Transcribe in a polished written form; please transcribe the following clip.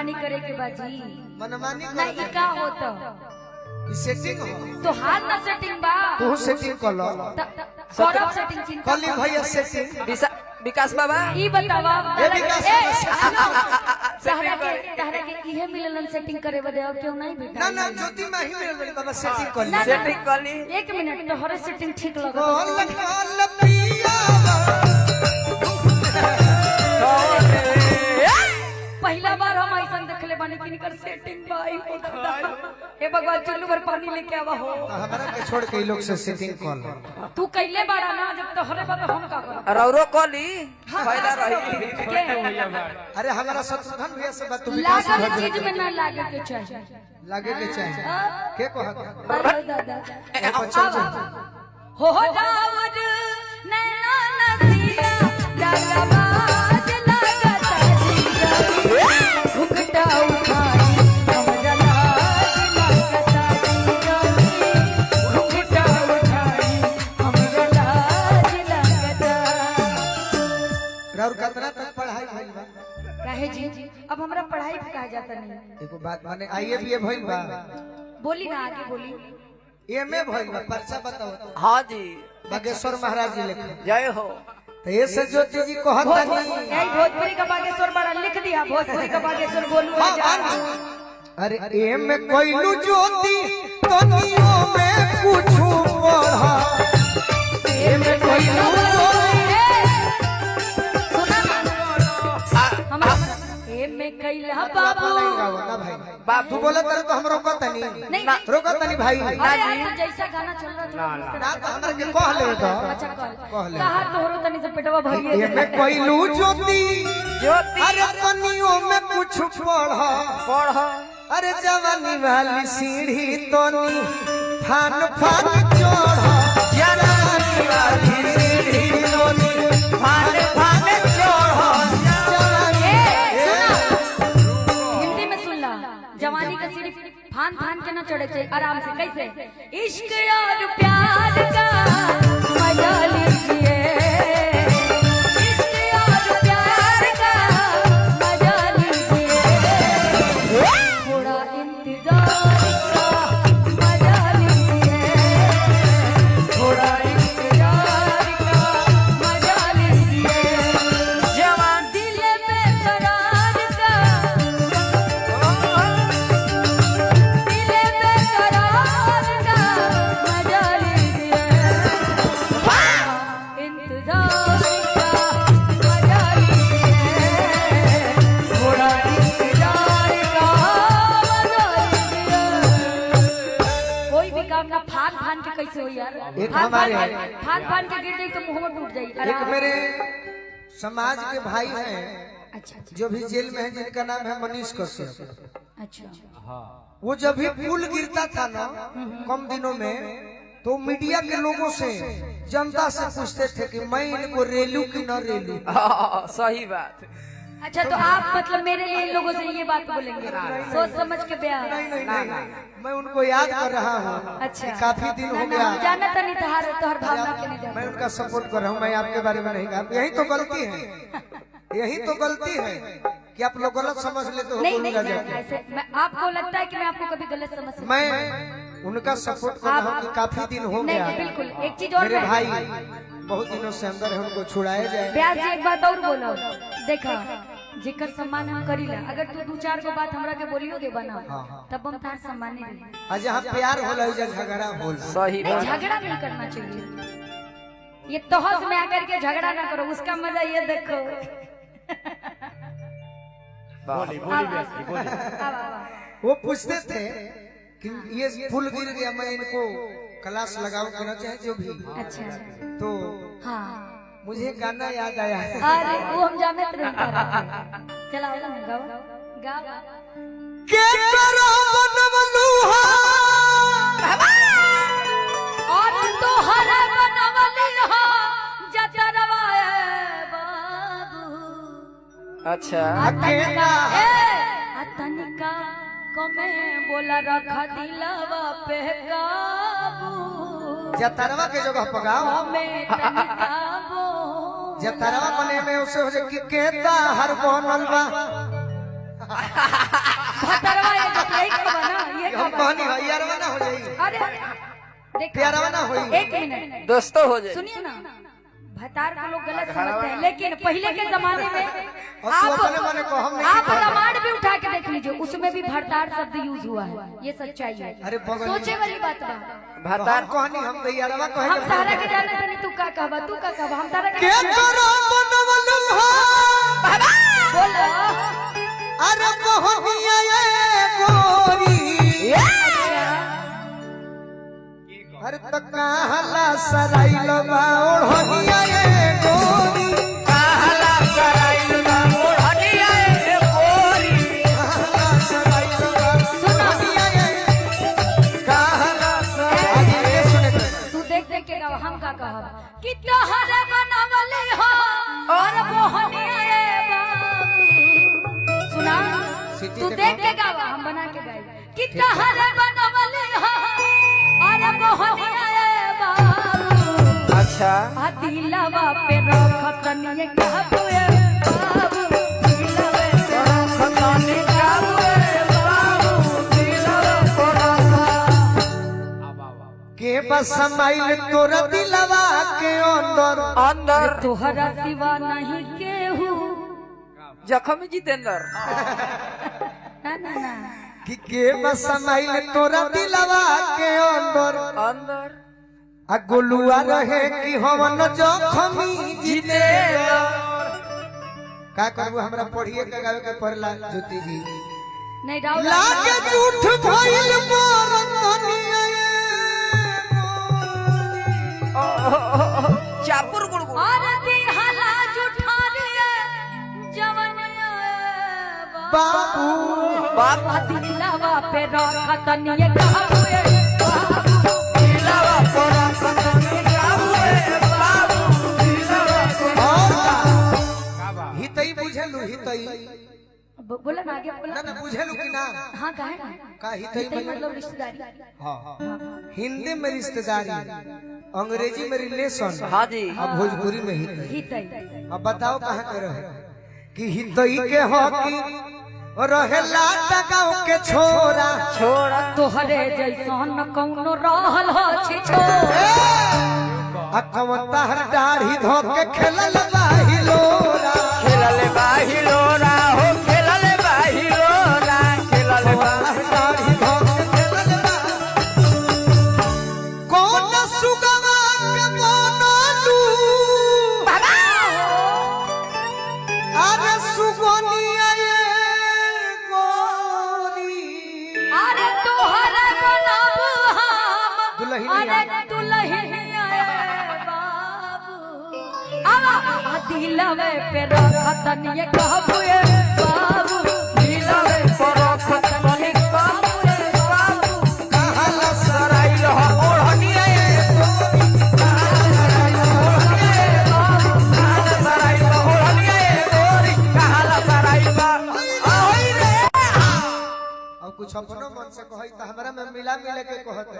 मनमानी करे के बाजी मनमानी ना ई का होता सेटिंग हो तो हाथ ना सेटिंग बा तू सेटिंग कर लो करब सेटिंग चिंता कली भैया सेटिंग विकास बाबा ई बतावा ए विकास तहरा के इहे मिलन सेटिंग करे बदे और क्यों नहीं बेटा ना ना ज्योति में ही मिल बड़ी बाबा सेटिंग कर ली सेटिंग कर ली 1 मिनट तो हरे सेटिंग ठीक लगा बोल खाल पिया पहला बार हम ऐसा देखले बानी कि निकर सेटिंग भाई हे भगवान चुल्लू भर पानी लेके आवा हो हमरा के छोड़ के लोग से सेटिंग कर लो तू कैले बाड़ा ना जब तो हरे बात हम का करब रौरो कली फायदा रही अरे हमारा शत्रुघ्न भैया से बात तू विकास लागल चीज में ना लागे के चाहिए लागे के चाहिए के कहत अरे दादा हो दावद नैना नसीला डगबाज लागता जीजा घुघटा उठाई हमरा लाज लागता जीजा घुघटा उठाई हमरा लाज लागता राउर कतरा तक पढ़ाई भइल बा काहे जी अब हमरा पढ़ाई पे कहा जाता नहीं देखो बात माने आईए बीए भइल बा बोली ना आगे बोली एमए भइल बा पर्चा बताओ हाँ जी बागेश्वर महाराज जी लिखे जय हो तो ये से ज्योति जी कहत नहीं यही भोजपुरी का बागेश्वर बड़ा लिख दिया भोजपुरी का बागेश्वर बोलू है जा अरे एमए कोइलू ज्योति तनियो में कुछु पढ़ा एमए कोइलू में कैला बाबू ना भाई बाप तू बोला तर तो हम रोकत नहीं नहीं रोकत नहीं भाई अरे तो जैसा गाना चल रहा था ना तो हमरा के कह ले तो अच्छा कह कहा तोरो तनी से पेटवा भरिए एमए कोइलू ज्योति ज्योति अरे तनियो में कुछ पढ़ा पढ़ अरे जवानी वाली सीढ़ी तोनी फान फान चढ़ा जवानी वाली सीढ़ी तोनी फान फान चढ़ा हिंदी में सुन ला जवानी का सीढ़ी फान फान के ना चढ़े चाहिए आराम से कैसे इश्क और प्यार का मजा लीजिए इश्क और प्यार का मजा लीजिए थोड़ा इंतजार का मजा लीजिए थोड़ा इंतजार का मजा लीजिए जवान दिल में करार का कैसे हो यार एक हमारे फान फान के गिर जाए तो मुंह में टूट जाए एक मेरे समाज के भाई हैं अच्छा जो भी जेल में है जिनका नाम है मनीष कश्यप अच्छा वो जब भी पुल गिरता था ना कम दिनों में तो मीडिया के लोगों से जनता से पूछते थे कि मैं इनको रेलू कि न रेलू सही बात अच्छा तो आप मतलब मेरे लिए इन लोगों से ये बात बोलेंगे सोच समझ के ब्याह नहीं मैं उनको याद कर रहा हूँ अच्छा काफी दिन हो गया जाना तो नहीं तहार तोहर भावना के नहीं जाना मैं उनका सपोर्ट कर रहा हूँ मैं आपके बारे में नहीं कहा यही तो गलती है यही तो गलती है कि आप लोग गलत समझ लेते हो नहीं नहीं ऐसे आपको लगता है कि मैं आपको कभी गलत समझ सकती मैं उनका सपोर्ट कर रहा हूँ कि काफी दिन हो गया नहीं बिल्कुल एक चीज और मेरे भाई बहुत दिनों से अंदर है उनको छुड़ाया जाए ब्यास जी एक बात और बोलो देखा जेकर सम्मान हम करीला अगर तू दो चार को बात हमरा के बोलियोगे बना तब हम तार सम्मान नहीं आज यहाँ प्यार होला झगड़ा होला सही झगड़ा नहीं करना चाहिए ये तोहस में आकर के झगड़ा ना करो उसका मजा ये देखो वो पूछते थे कि ये फूल गिर गया मैं इनको क्लास लगाऊं कि ना चाहे जो भी अच्छा तो हाँ मुझे गाना याद आया है अरे वो हम जाने तो नहीं चलाओ ना गाओ गाओ के करो बनवलुहा और तो हरा बनवली हो जतरवा बाबू अच्छा अकेला तनिका कमे बोला रखा दिलवा पे काबू जतरवा के जगह पगाओ हमें तनिका वो जतरवा बने में उसे हो जाए कि केता हर बनल बा कहनी है यारवा ना हो जाई अरे देखा प्यारवा ना होई। एक मिनट दोस्तों हो जाए। सुनिए ना, भतार को लोग गलत समझते हैं, लेकिन पहले के जमाने में और तू अपने मने को हम नहीं आप कहते। रामायण भी उठा के देख लीजिए, उसमें भी भरतार शब्द यूज हुआ है, ये सच्चाई है। अरे बगल में- सोचे वाली बात बा। भतार हम कहनी हम तो यारवा कहे हम तारा के जाने नहीं, तू का कहबा, तू का कहबा, हम तारा के के तोरा बनवल हो बोलो। अरे मोहनिया ये गोरी अच्छा अरे तो कहला सराइल बाओढ़निया ये गोरी कहला सराइल बा ओढ़निया ए गोरी। कहला सराइल बाओढ़निया ये कहला सराइल ये सुने तू देख देख के गावा, हम का कहब कि तोहरे बनवले हो और मोहनिया रे बाबू। सुना, सिटी तू के देख के गावा, हम बना के गाई कि तोहरे बनवले हो और मोहनिया रे बाबू। अच्छा आ दिलवा पे रखत नहीं कहबो ए बाबू, दिलवे पे खतानी काबुए बाबू दिलवा कोरासा। के बस समाइल तोरा दिलवा के अंदर अंदर तोहरा सिवा नहीं केहू। जखम जितेंद्र। ना ना ना, कि के बस समाइल तोरा दिलवा के अंदर अंदर आ गोलुआ रहे कि हमन जखमी जितेंद्र। का करू हमरा पढ़िए के गावे के पड़ला ज्योति जी नहीं राव लागे झूठ भइल मोरतनिया चापुर गुड़गुड़। और दिहला जुठानिए जवनिया बाबू बाप दिलवा पे रखत नहीं कहबो ए बाबू। दिलवा कोरासा खतानी काबुए बाबू दिलवा कोरासा। हितई बुझलु हितई बोला ना, आगे बोला ना ना बुझलु कि ना हाँ काहे ना, का हितई मतलब रिश्तेदारी। हां हिंदी में रिश्तेदारी, अंग्रेजी में रिलेशन, हाँ जी। अब भोजपुरी में हितई। हितई अब बताओ कहाँ के रहे कि हितई के हकी रहेला टगाव के छोरा छोड़ा तोहरे जैसन कौनो रहल हो छी छो। अकवता हर दाढ़ी धो के खेलल बाहिलोरा खेलल बाहिलोरा हो खेलल बाहिलोरा खेलल हर दाढ़ी धो के खेलल बा कौन सुगवा के बनलू अरे सुगनिया ये गोरी अरे तोहरे बनाबू हम, दुल्हनिया। अरे दुल्हनिया रे बाबू। आवा आ दिलवे पे रखत नहीं कहबो ए बाबू, दिलवे परखत बने काबुए बाबू कहला सराइल हो ओढ़निया ए गोरी। कहला सराइल हो ओढ़निया ए गोरी। कहला सराइल बा ahoy रे। अब कुछ अपनो मन से कहई त हमरा में मिला मिले के कहते